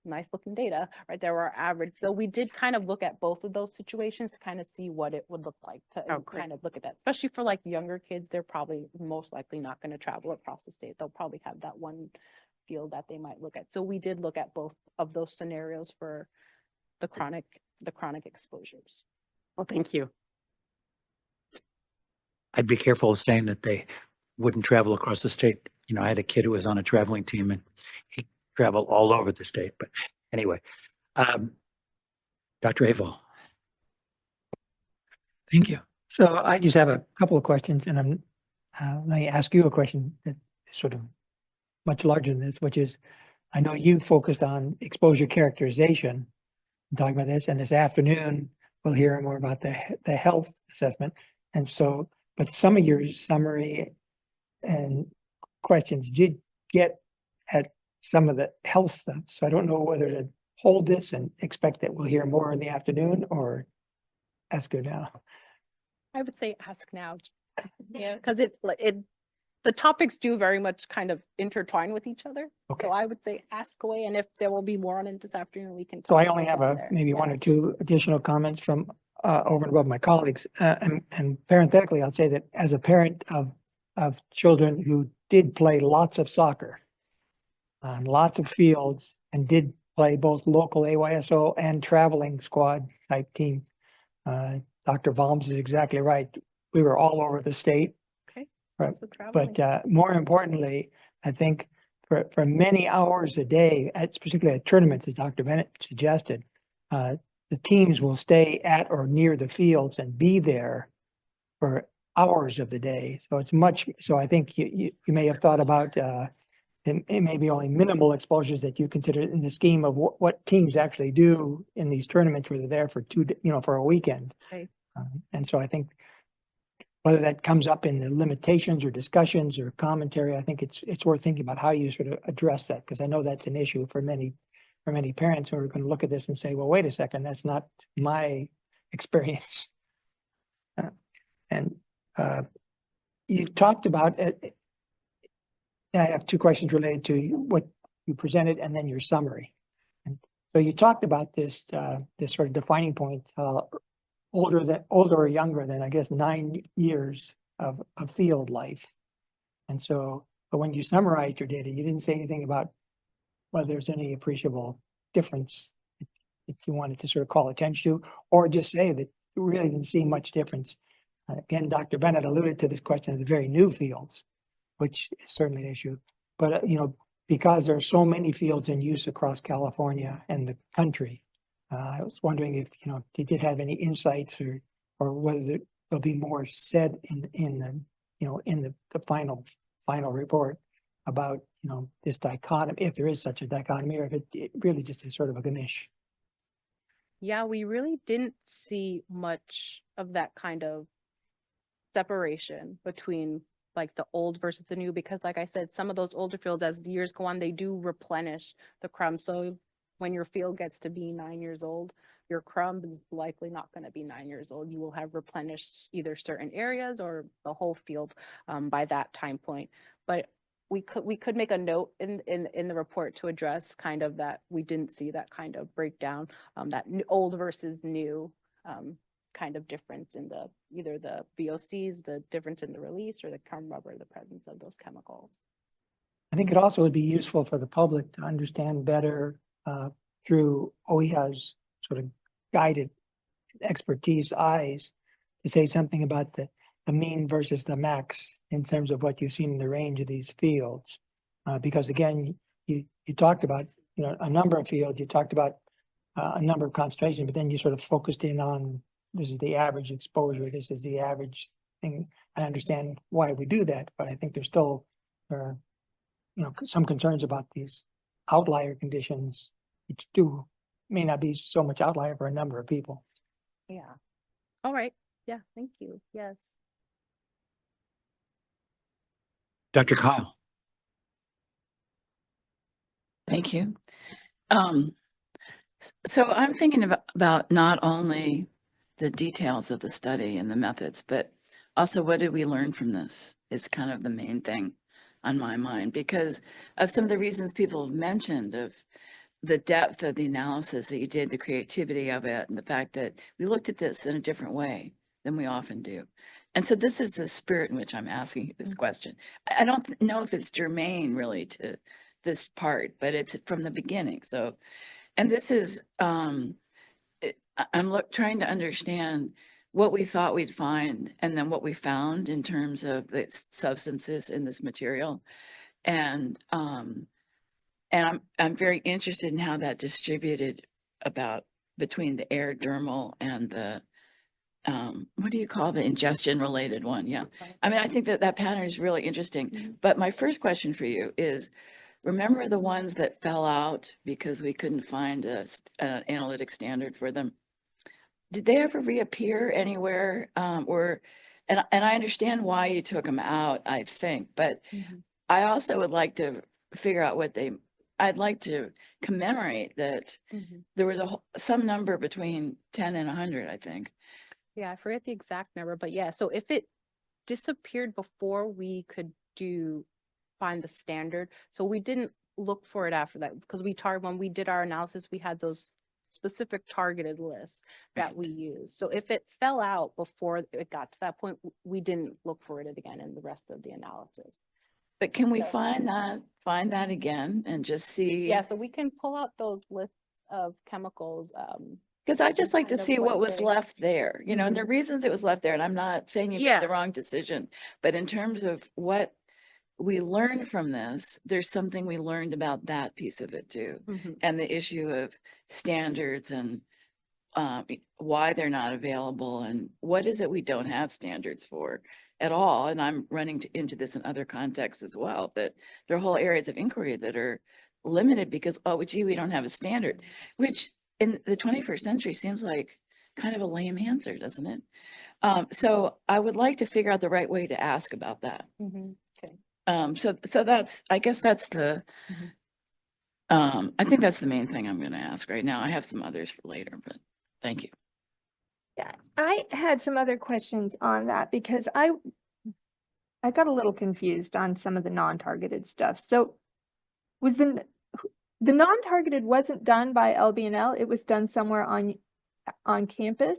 nice looking data right there, our average. So we did kind of look at both of those situations to kind of see what it would look like to kind of look at that, especially for like younger kids. They're probably most likely not going to travel across the state. They'll probably have that one field that they might look at. So we did look at both of those scenarios for the chronic exposures. Well, thank you. I'd be careful of saying that they wouldn't travel across the state. You know, I had a kid who was on a traveling team and he traveled all over the state. But anyway, Dr. Avil. Thank you. So I just have a couple of questions, and let me ask you a question that is sort of much larger than this, which is, I know you focused on exposure characterization, talking about this, and this afternoon we'll hear more about the health assessment. And so, but some of your summary and questions did get at some of the health stuff. So I don't know whether to hold this and expect that we'll hear more in the afternoon or ask you now. I would say ask now. Yeah, because the topics do very much kind of intertwine with each other. Okay. So I would say ask away, and if there will be more on it this afternoon, we can talk. So I only have about there. maybe Yeah. one or two additional comments from over and above my colleagues. And parenthetically, I'll say that as a parent of children who did play lots of soccer on lots of fields and did play both local AYSO and traveling squad type teams, Dr. Valms is exactly right. We were all over the state. Okay. Right. So traveling. But more importantly, I think for many hours a day, particularly at tournaments, as Dr. Bennett suggested, the teams will stay at or near the fields and be there for hours of the day. So it's so I think you may have thought about it may be only minimal exposures that you consider in the scheme of what teams actually do in these tournaments where they're there for for a weekend. Right. And so I think whether that comes up in the limitations or discussions or commentary, I think it's worth thinking about how you sort of address that, because I know that's an issue for many parents who are going to look at this and say, well, wait a second, that's not my experience. You talked about I have two questions related to what you presented and then your summary. And so you talked about this sort of defining point, older or younger than, I guess, 9 years of field life. And so, but when you summarized your data, you didn't say anything about whether there's any appreciable difference if you wanted to sort of call attention to, or just say that you really didn't see much difference. Again, Dr. Bennett alluded to this question of the very new fields. which is certainly an issue. But, because there are so many fields in use across California and the country, I was wondering if, if you did have any insights or whether there'll be more said in the final report about, this dichotomy, if there is such a dichotomy, or if it really just is sort of a gamish. Yeah, we really didn't see much of that kind of separation between like the old versus the new, because like I said, some of those older fields, as the years go on, they do replenish the crumb. So when your field gets to be 9 years old, your crumb is likely not going to be 9 years old. You will have replenished either certain areas or the whole field by that time point. But we could make a note in the report to address kind of that we didn't see that kind of breakdown, that old versus new kind of difference in the either the VOCs, the difference in the release, or the crumb rubber, the presence of those chemicals. I think it also would be useful for the public to understand better through OEHHA's sort of guided expertise eyes to say something about the mean versus the max in terms of what you've seen in the range of these fields. Because again, you talked about, a number of fields, you talked about a number of concentrations, but then you sort of focused in on this is the average exposure, this is the average thing. I understand why we do that, but I think there are some concerns about these outlier conditions, which may not be so much outlier for a number of people. Yeah. All right. Yeah. Thank you. Yes. Dr. Kyle. Thank you. So I'm thinking about not only the details of the study and the methods, but also what did we learn from this is kind of the main thing on my mind, because of some of the reasons people have mentioned of the depth of the analysis that you did, the creativity of it, and the fact that we looked at this in a different way than we often do. And so this is the spirit in which I'm asking you this question. I don't know if it's germane really to this part, but it's from the beginning. So, and this is, I'm trying to understand what we thought we'd find and then what we found in terms of the substances in this material. And I'm very interested in how that distributed between the air dermal and the, what do you call the ingestion related one? Yeah. I mean, I think that pattern is really interesting. But my first question for you is, remember the ones that fell out because we couldn't find an analytic standard for them? Did they ever reappear anywhere? And I understand why you took them out, I think, but I also would like to figure out I'd like to commemorate that there was some number between 10 and 100, I think. Yeah, I forget the exact number, but yeah. So if it disappeared before we could find the standard, so we didn't look for it after that, because when we did our analysis, we had those specific targeted lists that we used. So if it fell out before it got to that point, we didn't look for it again in the rest of the analysis. But can we find that again and just see? Yeah, so we can pull out those lists of chemicals. Because I just like to kind of see what was left there, and the Mhm. reasons it was left there. And I'm not saying you made the wrong decision, but in terms of what we learned from this, there's something we learned about that piece of it too. And the issue of standards and why they're not available and what is it we don't have standards for at all. And I'm running into this in other contexts as well, that there are whole areas of inquiry that are limited because, oh, gee, we don't have a standard, which in the 21st century seems like kind of a lame answer, doesn't it? So I would like to figure out the right way to ask about that. Okay. So that's, I guess that's the, I think that's the main thing I'm going to ask right now. I have some others for later, but thank you. Yeah, I had some other questions on that because I got a little confused on some of the non-targeted stuff. So was the non-targeted wasn't done by LBNL, it was done somewhere on campus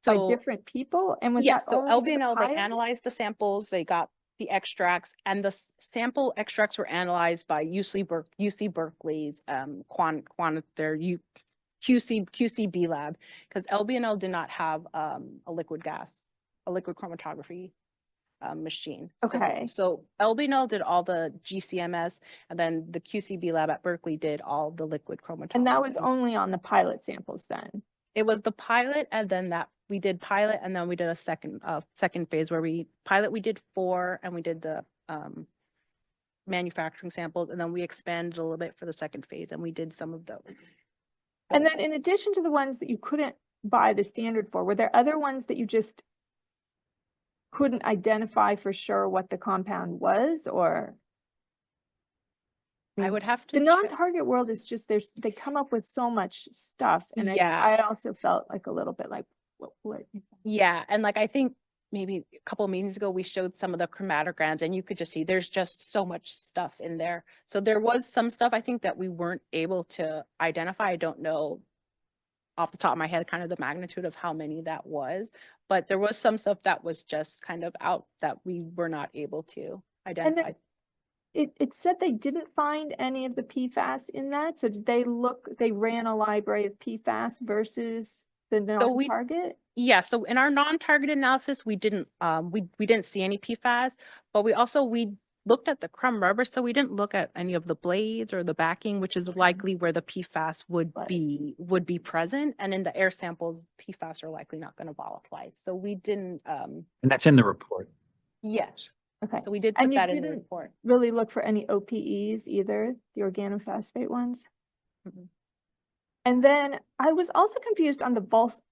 by different people? And was that so only the LBNL, they pilot? analyzed the samples, they got the extracts, and the sample extracts were analyzed by UC Berkeley's QCB lab, because LBNL did not have a liquid chromatography machine. Okay. So LBNL did all the GCMS, and then the QCB lab at Berkeley did all the liquid chromatography. And that was only on the pilot samples then? It was the pilot, and then that we did pilot, and then we did a second phase where we did 4, and we did the manufacturing samples, and then we expanded a little bit for the second phase, and we did some of those. And then in addition to the ones that you couldn't buy the standard for, were there other ones that you just couldn't identify for sure what the compound was, or? I would have to The check. non-target world is just, they come up with so much stuff, and Yeah. I also felt like a little bit like, what? Yeah, and like I think maybe a couple of meetings ago, we showed some of the chromatograms, and you could just see there's just so much stuff in there. So there was some stuff I think that we weren't able to identify. I don't know off the top of my head kind of the magnitude of how many that was, but there was some stuff that was just kind of out that we were not able to identify. It said they didn't find any of the PFAS in that, so did they ran a library of PFAS versus the non-target? Yeah, so in our non-targeted analysis, we didn't see any PFAS, but we looked at the crumb rubber, so we didn't look at any of the blades or the backing, which is likely where the PFAS would be present. And in the air samples, PFAS are likely not going to volatilize. So we didn't. And that's in the report. Yes. Okay. So we did And put you that in the didn't report. really look for any OPEs either, the organophosphate ones? Mhm. And then I was also confused on the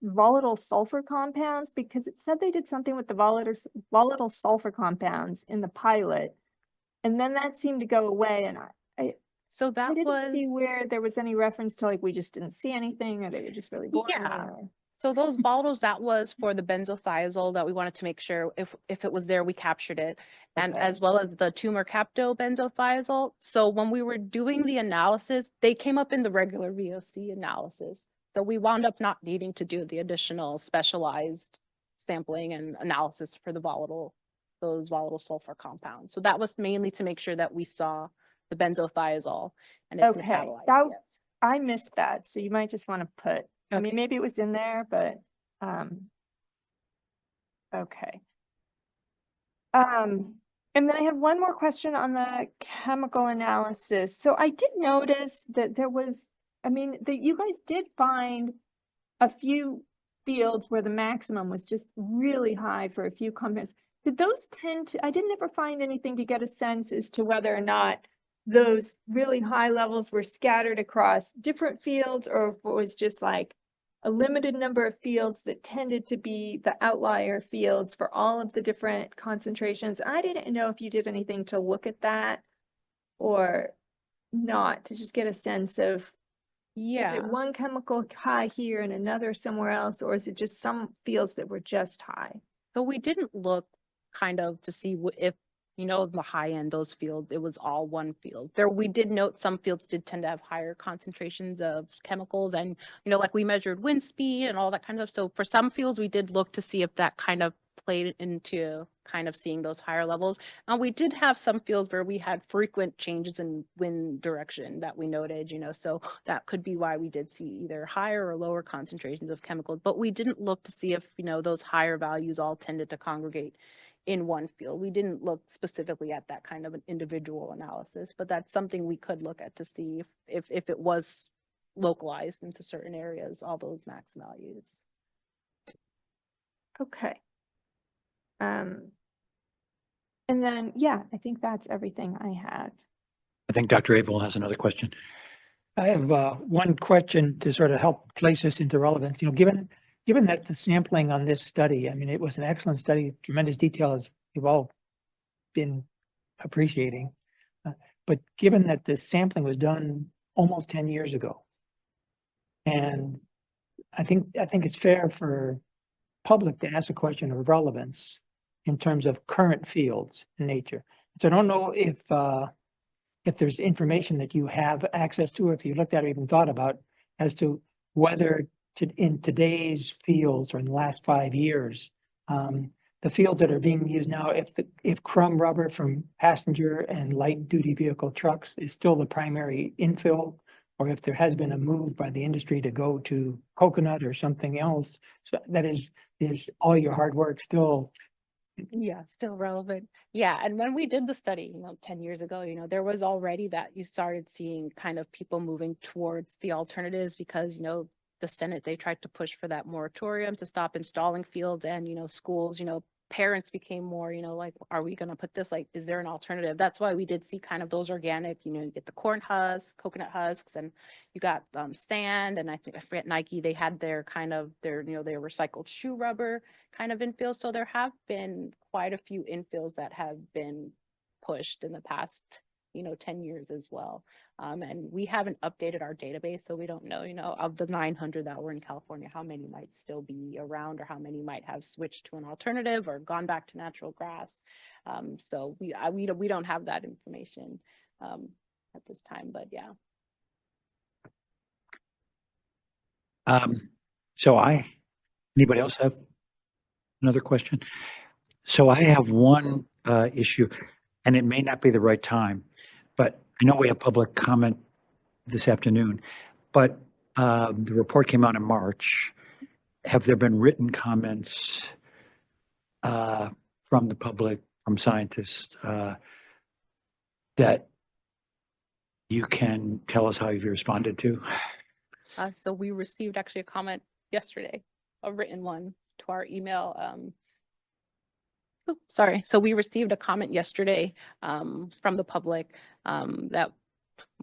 volatile sulfur compounds, because it said they did something with the volatile sulfur compounds in the pilot. And then that seemed to go away, and I didn't see where there was any reference to, like, we just didn't see anything, or they were just really boring. Yeah. So those volatiles, that was for the benzothiazole that we wanted to make sure if it was there, we captured it. And Okay. as well as the tumor captobenzothiazole. So when we were doing the analysis, they came up in the regular VOC analysis. So we wound up not needing to do the additional specialized sampling and analysis for those volatile sulfur compounds. So that was mainly to make sure that we saw the benzothiazole and its Okay, metabolites. Yes. I missed that, so you might just want to put, I mean, Okay. maybe it was in there, but, okay. And then I had one more question on the chemical analysis. So I did notice that there was, that you guys did find a few fields where the maximum was just really high for a few compounds. Did those I didn't ever find anything to get a sense as to whether or not those really high levels were scattered across different fields, or if it was just like a limited number of fields that tended to be the outlier fields for all of the different concentrations. I didn't know if you did anything to look at that or not, to just get a sense of, is it one chemical high here and another somewhere else, or is it just some fields that were just high? So we didn't look kind of to see if, the high end, those fields, it was all one field. We did note some fields did tend to have higher concentrations of chemicals, and, like we measured wind speed and all that kind of stuff. So for some fields, we did look to see if that kind of played into kind of seeing those higher levels. And we did have some fields where we had frequent changes in wind direction that we noted, so that could be why we did see either higher or lower concentrations of chemicals, but we didn't look to see if, those higher values all tended to congregate in one field. We didn't look specifically at that kind of an individual analysis, but that's something we could look at to see if it was localized into certain areas, all those max values. Okay. And then, I think that's everything I have. I think Dr. Avil has another question. I have one question to sort of help place this into relevance. Given that the sampling on this study, it was an excellent study, tremendous detail, as you've all been appreciating. But given that the sampling was done almost 10 years ago, and I think it's fair for public to ask a question of relevance in terms of current fields in nature. So I don't know if there's information that you have access to, or if you looked at or even thought about as to whether in today's fields or in the last 5 years, the fields that are being used now, if crumb rubber from passenger and light duty vehicle trucks is still the primary infill, or if there has been a move by the industry to go to coconut or something else. So that is all your hard work still Yeah, still relevant. Yeah, and when we did the study, 10 years ago, there was already that you started seeing kind of people moving towards the alternatives because, the Senate, they tried to push for that moratorium to stop installing fields and, schools, parents became more, like, are we going to put this, like, is there an alternative? That's why we did see kind of those organic, you get the corn husks, coconut husks, and you got sand. And I forget Nike, they had their kind of their, their recycled shoe rubber kind of infill. So there have been quite a few infills that have been pushed in the past, 10 years as well. And we haven't updated our database, so we don't know, of the 900 that were in California, how many might still be around or how many might have switched to an alternative or gone back to natural grass. So we don't have that information at this time, but yeah. So anybody else have another question? So I have one issue, and it may not be the right time, but I know we have public comment this afternoon, but the report came out in March. Have there been written comments from the public, from scientists, that you can tell us how you've responded to? So we received actually a comment yesterday, a written one to our email. Sorry. So we received a comment yesterday from the public that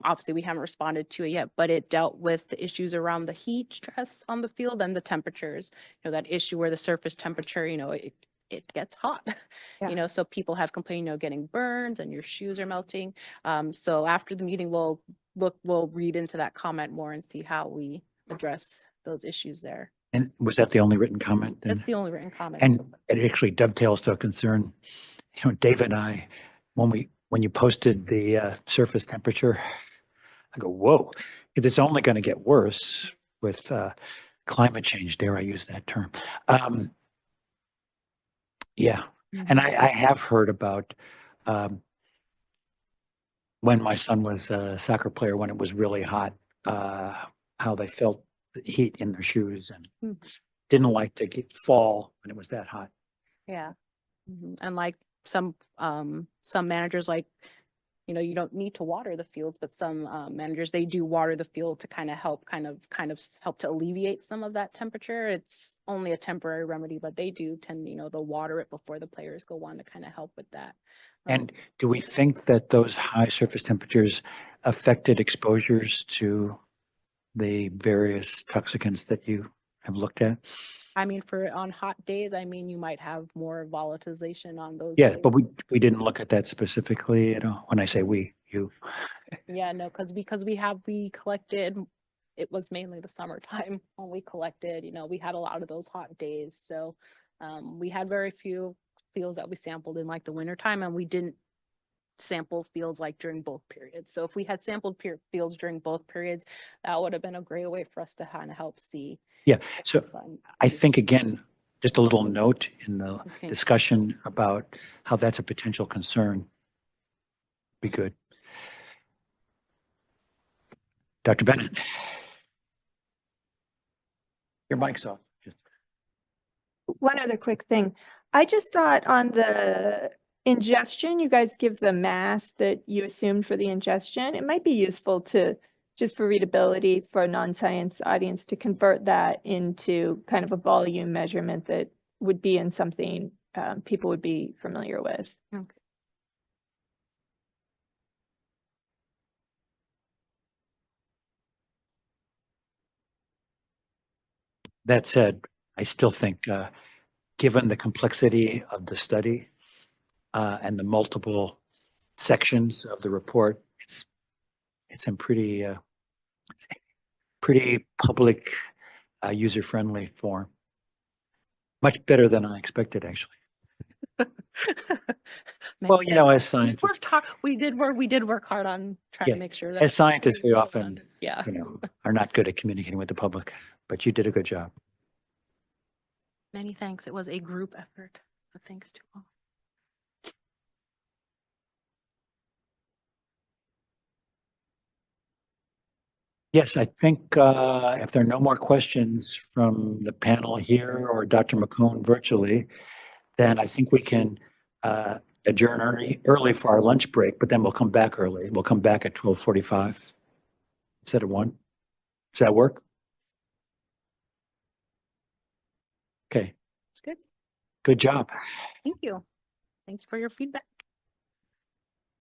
obviously we haven't responded to it yet, but it dealt with the issues around the heat stress on the field and the temperatures, that issue where the surface temperature, it gets hot, Yeah. so people have complained, getting burns and your shoes are melting. So after the meeting, we'll read into that comment more and see how we address those issues there. And was that the only written comment then? That's the only written comment. And it actually dovetails to a concern, David and I, when you posted the surface temperature, I go, whoa, it's only going to get worse with climate change. Dare I use that term? Yeah. And I have heard about when my son was a soccer player, when it was really hot, how they felt the heat in their shoes and didn't like to fall when it was that hot. Yeah. And like some managers, like, you don't need to water the fields, but some managers, they do water the field to kind of help help to alleviate some of that temperature. It's only a temporary remedy, but they do tend, they'll water it before the players go on to kind of help with that. And do we think that those high surface temperatures affected exposures to the various toxicants that you have looked at? I mean, on hot days, you might have more volatilization on those Yeah, days. but we didn't look at that specifically, when I say you. Yeah, no, because we collected, it was mainly the summertime when we collected, we had a lot of those hot days. So we had very few fields that we sampled in like the wintertime, and we didn't sample fields like during both periods. So if we had sampled fields during both periods, that would have been a great way for us to kind of help see. Yeah, so I think, again, just a little note in the Okay. discussion about how that's a potential concern. Be good. Dr. Bennett. Your mic's off. One other quick thing. I just thought on the ingestion, you guys give the mass that you assumed for the ingestion. It might be useful to, just for readability for a non-science audience, to convert that into kind of a volume measurement that would be in something people would be familiar with. Okay. That said, I still think, given the complexity of the study and the multiple sections of the report, it's in pretty public, user-friendly form. Much better than I expected, actually. Well, as scientists, we did work hard on trying to make sure that as scientists, we often, yeah, are not good at communicating with the public, but you did a good job. Many thanks. It was a group effort, but thanks to all. Yes, I think if there are no more questions from the panel here or Dr. McCone virtually, then I think we can adjourn early for our lunch break, but then we'll come back early. We'll come back at 12:45 instead of 1. Does that work? Okay, It's good. good job. Thank you. Thank you for your feedback.